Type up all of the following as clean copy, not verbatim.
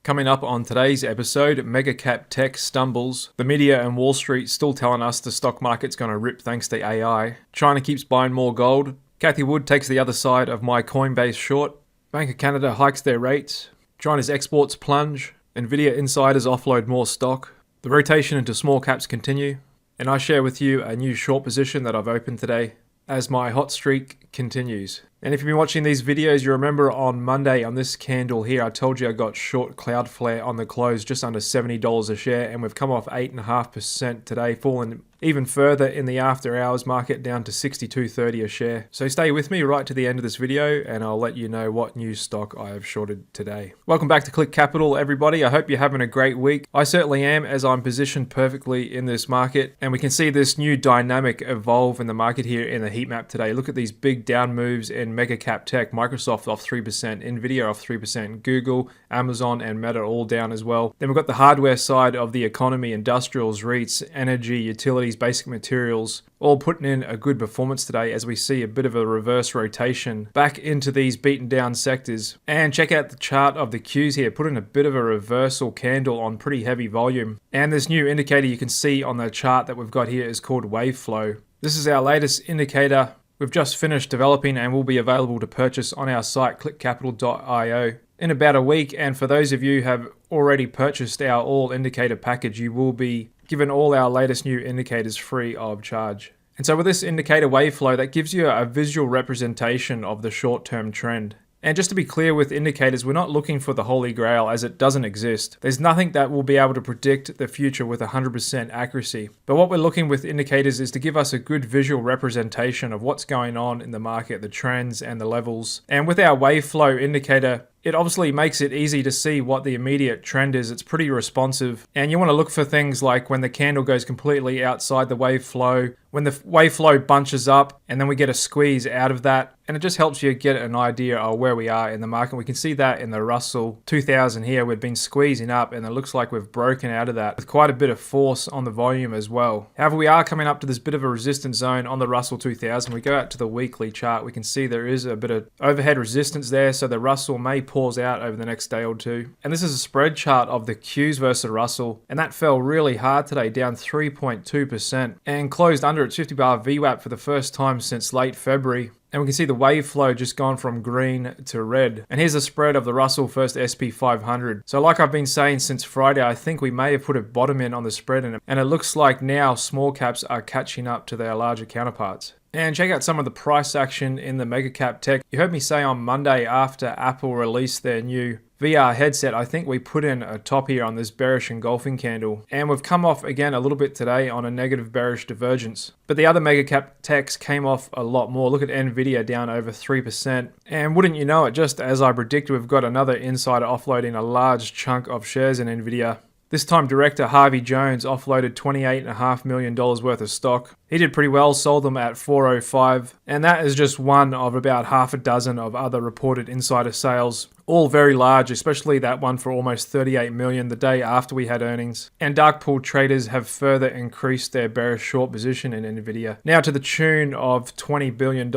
Coming up on today's episode, mega cap tech stumbles, the media and Wall Street still telling us the stock market's going to rip thanks to AI, China keeps buying more gold, Cathie Wood takes the other side of my Coinbase short, Bank of Canada hikes their rates, China's exports plunge, NVDA insiders offload more stock, the rotation into small caps continue, and I share with you a new short position that I've opened today as my hot streak continues. And if you've been watching these videos, you remember on Monday on this candle here, I told you I got short Cloudflare on the close just under $70 a share, and we've come off 8.5% today, fallen even further in the after hours market down to $62.30 a share. So stay with me right to the end of this video and I'll let you know what new stock I have shorted today. Welcome back to Click Capital, everybody. I hope you're having a great week. I certainly am, as I'm positioned perfectly in this market, and we can see this new dynamic evolve in the market here in the heat map today. Look at these big down moves in mega cap tech. Microsoft off 3%, NVDA off 3%, Google, Amazon and Meta all down as well. Then we've got the hardware side of the economy, industrials, REITs, energy, utilities, basic materials, all putting in a good performance today as we see a bit of a reverse rotation back into these beaten down sectors. And check out the chart of the Qs here, put in a bit of a reversal candle on pretty heavy volume. And this new indicator you can see on the chart that we've got here is called wave flow. This is our latest indicator. We've just finished developing and will be available to purchase on our site clickcapital.io in about a week. And for those of you who have already purchased our all indicator package, you will be given all our latest new indicators free of charge. And so with this indicator wave flow, that gives you a visual representation of the short-term trend. And just to be clear with indicators, we're not looking for the holy grail, as it doesn't exist. There's nothing that will be able to predict the future with 100% accuracy. But what we're looking with indicators is to give us a good visual representation of what's going on in the market, the trends and the levels. And with our wave flow indicator, it obviously makes it easy to see what the immediate trend is. It's pretty responsive. And you want to look for things like when the candle goes completely outside the wave flow, when the wave flow bunches up and then we get a squeeze out of that. And it just helps you get an idea of where we are in the market. We can see that in the Russell 2000 here. We've been squeezing up and it looks like we've broken out of that with quite a bit of force on the volume as well. However, we are coming up to this bit of a resistance zone on the Russell 2000. We go out to the weekly chart. We can see there is a bit of overhead resistance there. So the Russell may pause out over the next day or two. And this is a spread chart of the Qs versus the Russell. And that fell really hard today, down 3.2% and closed under its 50-bar VWAP for the first time since late February. And we can see the wave flow just gone from green to red. And here's the spread of the Russell versus SP500. So like I've been saying since Friday, I think we may have put a bottom in on the spread in it. And it looks like now small caps are catching up to their larger counterparts. And check out some of the price action in the mega cap tech. You heard me say on Monday after Apple released their new VR headset, I think we put in a top here on this bearish engulfing candle. And we've come off again a little bit today on a negative bearish divergence. But the other mega cap techs came off a lot more. Look at NVDA down over 3%. And wouldn't you know it, just as I predicted, we've got another insider offloading a large chunk of shares in NVIDIA. This time director Harvey Jones offloaded $28.5 million worth of stock. He did pretty well, sold them at $405, and that is just one of about half a dozen of other reported insider sales, all very large, especially that one for almost $38 million the day after we had earnings. And dark pool traders have further increased their bearish short position in NVIDIA, now to the tune of $20 billion.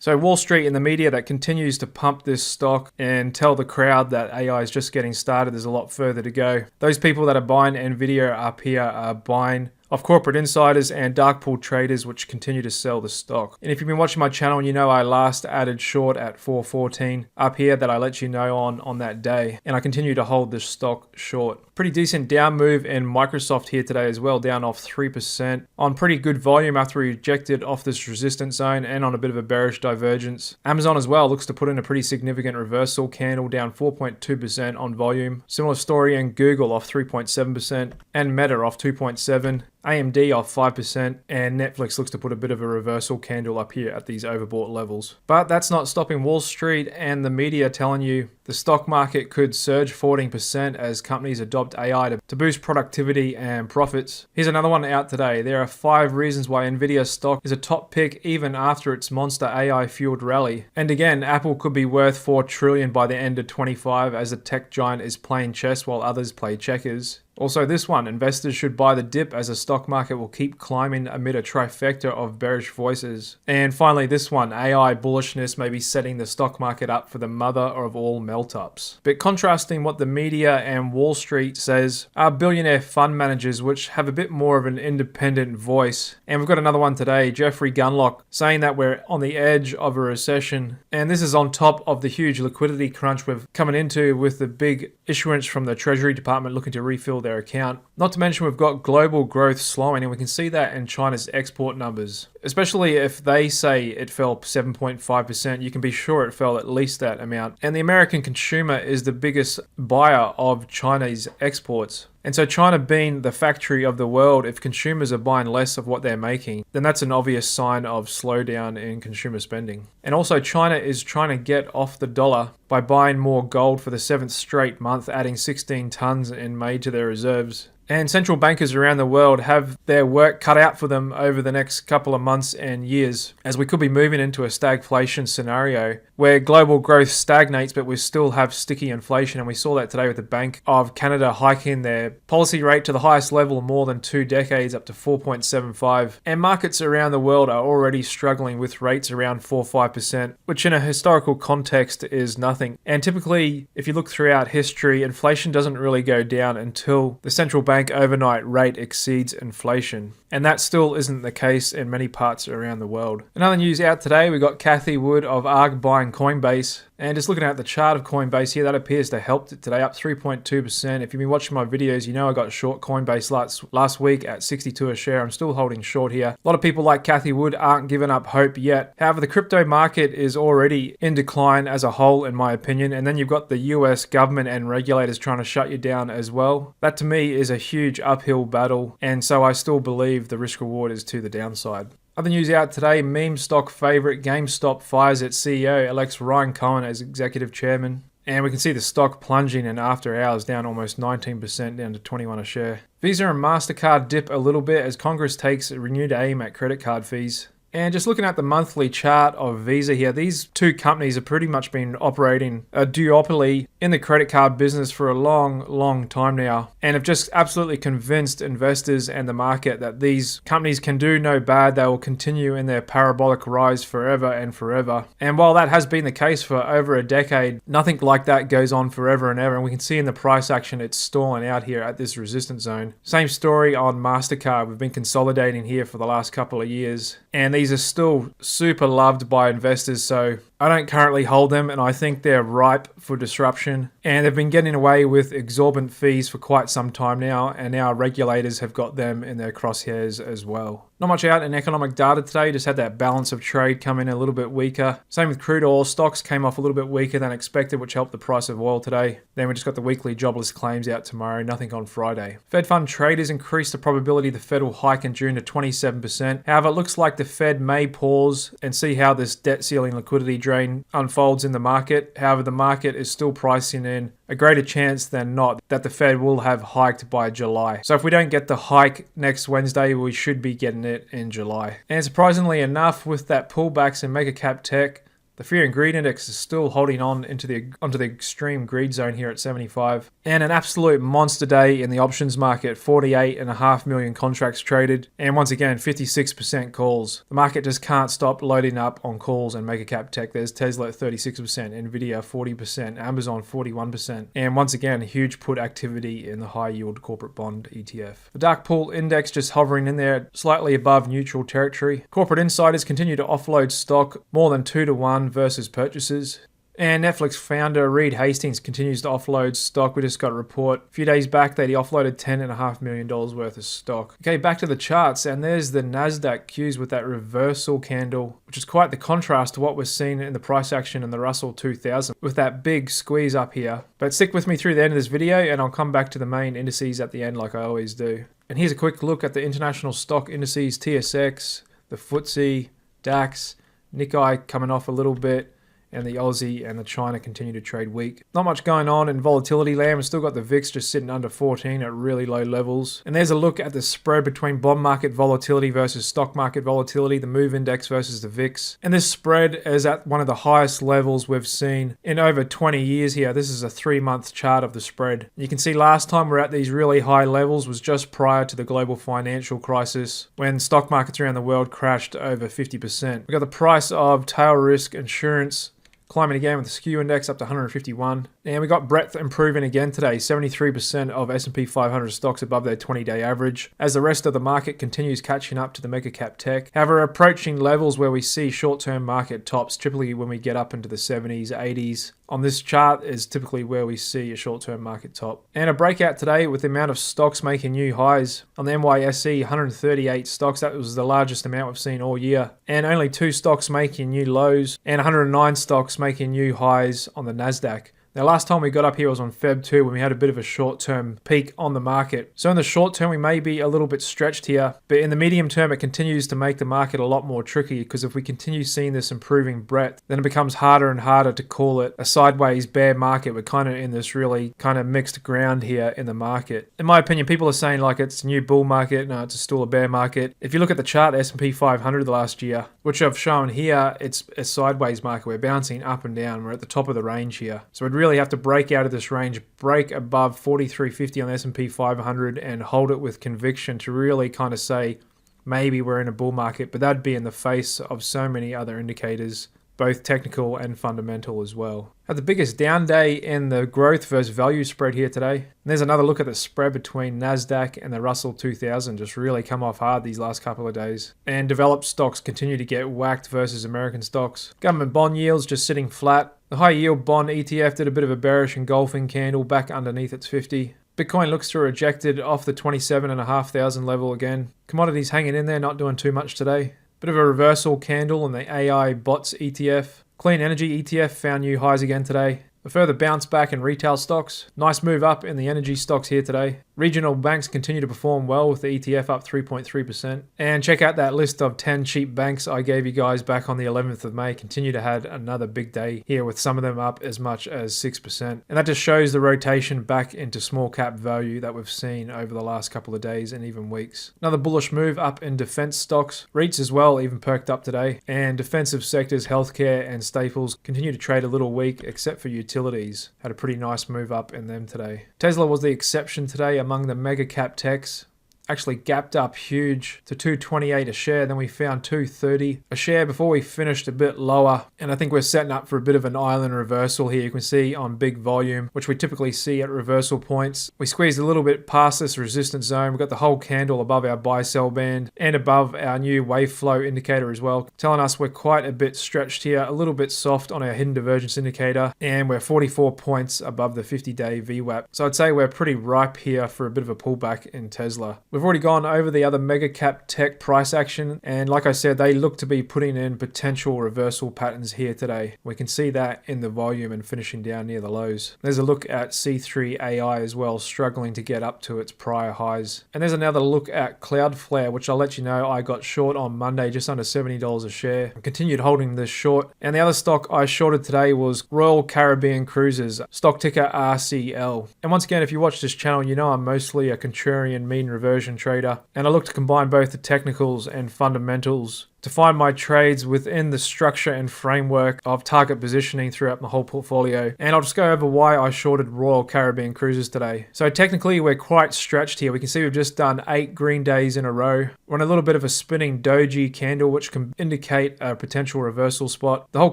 So Wall Street and the media that continues to pump this stock and tell the crowd that AI is just getting started, there's a lot further to go. Those people that are buying NVIDIA up here are buying of corporate insiders and dark pool traders which continue to sell the stock. And if you've been watching my channel, you know I last added short at 414 up here that I let you know on that day. And I continue to hold this stock short. Pretty decent down move in Microsoft here today as well, down off 3% on pretty good volume after we rejected off this resistance zone and on a bit of a bearish divergence. Amazon as well looks to put in a pretty significant reversal candle, down 4.2% on volume. Similar story in Google, off 3.7%, and Meta off 2.7%. AMD off 5%, and Netflix looks to put a bit of a reversal candle up here at these overbought levels. But that's not stopping Wall Street and the media telling you the stock market could surge 14% as companies adopt AI to boost productivity and profits. Here's another one out today. There are 5 reasons why NVIDIA stock is a top pick even after its monster AI-fueled rally. And again, Apple could be worth $4 trillion by the end of 25 as the tech giant is playing chess while others play checkers. Also this one, investors should buy the dip as the stock market will keep climbing amid a trifecta of bearish voices. And finally this one, AI bullishness may be setting the stock market up for the mother of all melt-ups. But contrasting what the media and Wall Street says are billionaire fund managers which have a bit more of an independent voice. And we've got another one today, Jeffrey Gunlock, saying that we're on the edge of a recession. And this is on top of the huge liquidity crunch we're coming into with the big issuance from the Treasury Department looking to refill their account. Not to mention we've got global growth slowing, and we can see that in China's export numbers. Especially if they say it fell 7.5%, you can be sure it fell at least that amount. And the American consumer is the biggest buyer of Chinese exports. And so China being the factory of the world, if consumers are buying less of what they're making, then that's an obvious sign of slowdown in consumer spending. And also China is trying to get off the dollar by buying more gold for the 7th straight month, adding 16 tons in May to their reserves. And central bankers around the world have their work cut out for them over the next couple of months and years, as we could be moving into a stagflation scenario where global growth stagnates but we still have sticky inflation. And we saw that today with the Bank of Canada hiking their policy rate to the highest level in more than 2 decades, up to 4.75. And markets around the world are already struggling with rates around 4-5%, which in a historical context is nothing. And typically, if you look throughout history, inflation doesn't really go down until the central bank overnight rate exceeds inflation. And that still isn't the case in many parts around the world. Another news out today, we got Cathie Wood of ARK buying Coinbase. And just looking at the chart of Coinbase here, that appears to help it today, up 3.2%. If you've been watching my videos, you know I got short Coinbase last week at 62 a share. I'm still holding short here. A lot of people like Cathie Wood aren't giving up hope yet. However, the crypto market is already in decline as a whole, in my opinion. And then you've got the US government and regulators trying to shut you down as well. That to me is a huge uphill battle. And so I still believe the risk reward is to the downside. Other news out today, meme stock favorite GameStop fires its CEO, elects Ryan Cohen as executive chairman. And we can see the stock plunging in after hours, down almost 19%, down to 21 a share. Visa and MasterCard dip a little bit as Congress takes a renewed aim at credit card fees. And just looking at the monthly chart of Visa here, these two companies have pretty much been operating a duopoly in the credit card business for a long time now, and have just absolutely convinced investors and the market that these companies can do no bad. They will continue in their parabolic rise forever and forever. And while that has been the case for over a decade, nothing like that goes on forever and ever. And we can see in the price action it's stalling out here at this resistance zone. Same story on MasterCard. We've been consolidating here for the last couple of years, and these are still super loved by investors, so I don't currently hold them, and I think they're ripe for disruption. And they've been getting away with exorbitant fees for quite some time now, and now regulators have got them in their crosshairs as well. Not much out in economic data today, just had that balance of trade come in a little bit weaker. Same with crude oil, stocks came off a little bit weaker than expected, which helped the price of oil today. Then we just got the weekly jobless claims out tomorrow, nothing on Friday. Fed fund traders increased the probability the Fed will hike in June to 27%. However, it looks like the Fed may pause and see how this debt ceiling liquidity drain unfolds in the market. However, the market is still pricing in a greater chance than not that the Fed will have hiked by July. So if we don't get the hike next Wednesday, we should be getting it in July. And surprisingly enough, with that pullbacks in mega cap tech, the fear and greed index is still holding on onto the extreme greed zone here at 75. And an absolute monster day in the options market, 48.5 million contracts traded. And once again, 56% calls. The market just can't stop loading up on calls and mega cap tech. There's Tesla at 36%, NVDA 40%, Amazon 41%. And once again, huge put activity in the high yield corporate bond ETF. The dark pool index just hovering in there, slightly above neutral territory. Corporate insiders continue to offload stock more than 2-to-1 versus purchases. And Netflix founder Reed Hastings continues to offload stock. We just got a report a few days back that he offloaded $10.5 million worth of stock. Okay, back to the charts, and there's the NASDAQ Qs with that reversal candle, which is quite the contrast to what we're seeing in the price action in the Russell 2000 with that big squeeze up here. But stick with me through the end of this video and I'll come back to the main indices at the end like I always do. And here's a quick look at the international stock indices, TSX, the FTSE, DAX, Nikkei coming off a little bit, and the Aussie and the China continue to trade weak. Not much going on in volatility land. We've still got the VIX just sitting under 14 at really low levels. And there's a look at the spread between bond market volatility versus stock market volatility, the MOVE index versus the VIX. And this spread is at one of the highest levels we've seen in over 20 years here. This is a 3-month chart of the spread. You can see last time we're at these really high levels was just prior to the global financial crisis when stock markets around the world crashed over 50%. We got the price of tail risk insurance climbing again with the skew index up to 151. And we got breadth improving again today, 73% of SP 500 stocks above their 20-day average, as the rest of the market continues catching up to the mega cap tech. However, approaching levels where we see short-term market tops, typically when we get up into the 70s, 80s. On this chart is typically where we see a short-term market top. And a breakout today with the amount of stocks making new highs. On the NYSE, 138 stocks. That was the largest amount we've seen all year. And only 2 stocks making new lows and 109 stocks making new highs on the NASDAQ. Now, last time we got up here was on Feb 2 when we had a bit of a short-term peak on the market. So in the short term, we may be a little bit stretched here, but in the medium term, it continues to make the market a lot more tricky because if we continue seeing this improving breadth, then it becomes harder and harder to call it a sideways bear market. We're kind of in this really kind of mixed ground here in the market. In my opinion, people are saying like it's a new bull market. No, it's still a bear market. If you look at the chart, the SP 500 the last year, which I've shown here, it's a sideways market. We're bouncing up and down. We're at the top of the range here. So we'd really have to break out of this range, break above 4350 on the S&P 500 and hold it with conviction to really kind of say maybe we're in a bull market, but that'd be in the face of so many other indicators, both technical and fundamental as well. Had the biggest down day in the growth versus value spread here today. And there's another look at the spread between NASDAQ and the Russell 2000, just really come off hard these last couple of days. And developed stocks continue to get whacked versus American stocks. Government bond yields just sitting flat. The high yield bond ETF did a bit of a bearish engulfing candle back underneath its 50. Bitcoin looks to have rejected off the 27,500 level again. Commodities hanging in there, not doing too much today. Bit of a reversal candle on the AI bots ETF. Clean energy ETF found new highs again today. A further bounce back in retail stocks. Nice move up in the energy stocks here today. Regional banks continue to perform well with the ETF up 3.3%. And check out that list of 10 cheap banks I gave you guys back on the 11th of May. Continue to have another big day here with some of them up as much as 6%. And that just shows the rotation back into small cap value that we've seen over the last couple of days and even weeks. Another bullish move up in defense stocks. REITs as well even perked up today. And defensive sectors, healthcare and staples continue to trade a little weak except for utilities. Had a pretty nice move up in them today. Tesla was the exception today among the mega cap techs. Actually gapped up huge to 228 a share, then we found 230 a share before we finished a bit lower, and I think we're setting up for a bit of an island reversal here. You can see on big volume, which we typically see at reversal points. We squeezed a little bit past this resistance zone. We've got the whole candle above our buy sell band and above our new wave flow indicator as well, telling us we're quite a bit stretched here, a little bit soft on our hidden divergence indicator, and we're 44 points above the 50-day VWAP. So I'd say we're pretty ripe here for a bit of a pullback in Tesla. We've already gone over the other mega cap tech price action, and like I said, they look to be putting in potential reversal patterns here today. We can see that in the volume and finishing down near the lows. There's a look at C3 AI as well, struggling to get up to its prior highs. And there's another look at Cloudflare, which I'll let you know I got short on Monday, just under $70 a share. I continued holding this short. And the other stock I shorted today was Royal Caribbean Cruises, stock ticker RCL. And once again, if you watch this channel, you know I'm mostly a contrarian mean reversion trader, and I look to combine both the technicals and fundamentals to find my trades within the structure and framework of target positioning throughout my whole portfolio. And I'll just go over why I shorted Royal Caribbean Cruises today. So technically we're quite stretched here. We can see we've just done 8 green days in a row. We're on a little bit of a spinning doji candle, which can indicate a potential reversal spot. The whole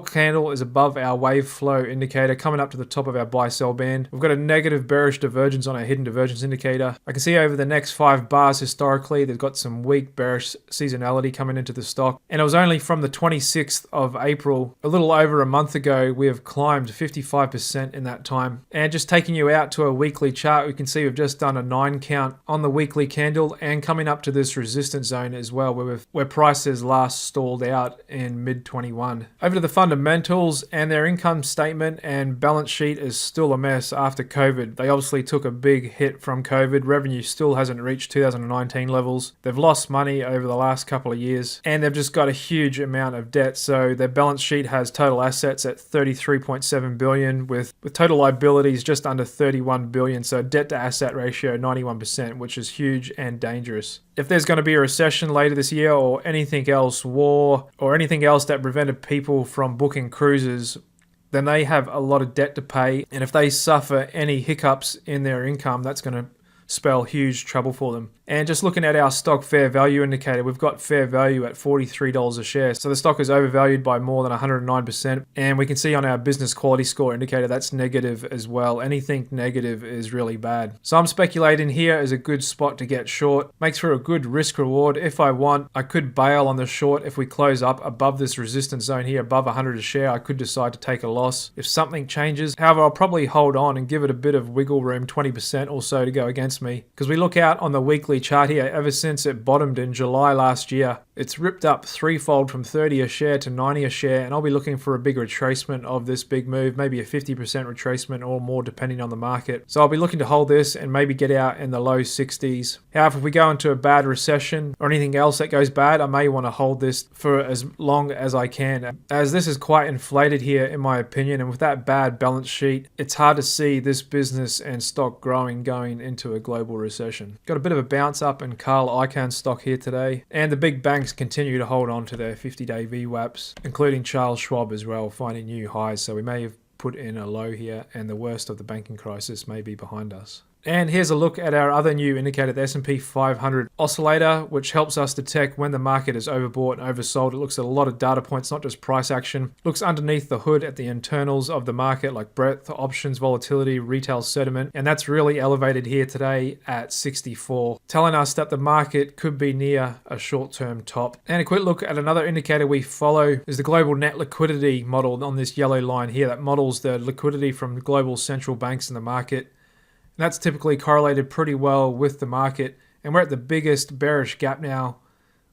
candle is above our wave flow indicator, coming up to the top of our buy sell band. We've got a negative bearish divergence on our hidden divergence indicator. I can see over the next 5 bars historically, they've got some weak bearish seasonality coming into the stock. And it was only from the 26th of April, a little over a month ago, we have climbed 55% in that time. And just taking you out to a weekly chart, we can see we've just done a 9 count on the weekly candle and coming up to this resistance zone as well, where prices last stalled out in mid-21. Over to the fundamentals, and their income statement and balance sheet is still a mess after COVID. They obviously took a big hit from COVID. Revenue still hasn't reached 2019 levels. They've lost money over the last couple of years, and they've just just got a huge amount of debt. So their balance sheet has total assets at 33.7 billion with total liabilities just under 31 billion. So debt to asset ratio 91%, which is huge and dangerous. If there's going to be a recession later this year or anything else, war or anything else that prevented people from booking cruises, then they have a lot of debt to pay. And if they suffer any hiccups in their income, that's going to spell huge trouble for them. And just looking at our stock fair value indicator, we've got fair value at $43 a share. So the stock is overvalued by more than 109%. And we can see on our business quality score indicator, that's negative as well. Anything negative is really bad. So I'm speculating here is a good spot to get short. Makes for a good risk reward. If I want, I could bail on the short. If we close up above this resistance zone here, above 100 a share, I could decide to take a loss if something changes. However, I'll probably hold on and give it a bit of wiggle room, 20% or so to go against me. Because we look out on the weekly chart here, ever since it bottomed in July last year, it's ripped up threefold from 30 a share to 90 a share, and I'll be looking for a big retracement of this big move, maybe a 50% retracement or more depending on the market. So I'll be looking to hold this and maybe get out in the low 60s. However, if we go into a bad recession or anything else that goes bad, I may want to hold this for as long as I can, as this is quite inflated here in my opinion, and with that bad balance sheet, it's hard to see this business and stock growing going into a global recession. Got a bit of a bounce up in Carl Icahn stock here today, and the big banks continue to hold on to their 50-day VWAPs, including Charles Schwab as well, finding new highs. So we may have put in a low here, and the worst of the banking crisis may be behind us. And here's a look at our other new indicator, the SP500 oscillator, which helps us detect when the market is overbought and oversold. It looks at a lot of data points, not just price action. Looks underneath the hood at the internals of the market, like breadth, options, volatility, retail sentiment. And that's really elevated here today at 64, telling us that the market could be near a short-term top. And a quick look at another indicator we follow is the global net liquidity model on this yellow line here that models the liquidity from global central banks in the market. And that's typically correlated pretty well with the market. And we're at the biggest bearish gap now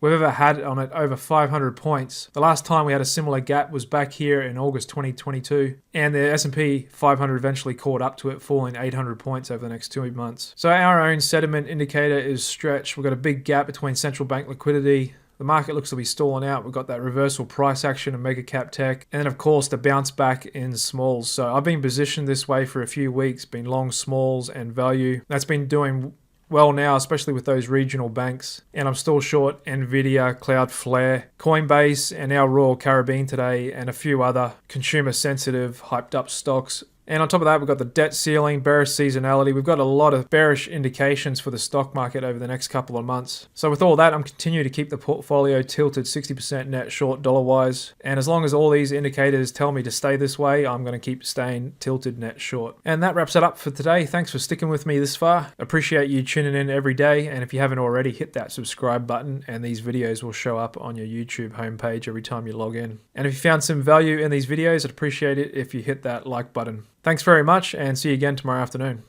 we've ever had on it, over 500 points. The last time we had a similar gap was back here in August 2022. And the SP 500 eventually caught up to it, falling 800 points over the next 2 months. So our own sentiment indicator is stretched. We've got a big gap between central bank liquidity. The market looks to be stalling out. We've got that reversal price action in mega cap tech. And then of course the bounce back in smalls. So I've been positioned this way for a few weeks, been long smalls and value. That's been doing well now, especially with those regional banks. And I'm still short NVDA, Cloudflare, Coinbase, and our Royal Caribbean today, and a few other consumer sensitive hyped up stocks. And on top of that, we've got the debt ceiling, bearish seasonality. We've got a lot of bearish indications for the stock market over the next couple of months. So with all that, I'm continuing to keep the portfolio tilted 60% net short dollar-wise. And as long as all these indicators tell me to stay this way, I'm going to keep staying tilted net short. And that wraps it up for today. Thanks for sticking with me this far. Appreciate you tuning in every day. And if you haven't already, hit that subscribe button and these videos will show up on your YouTube homepage every time you log in. And if you found some value in these videos, I'd appreciate it if you hit that like button. Thanks very much and see you again tomorrow afternoon.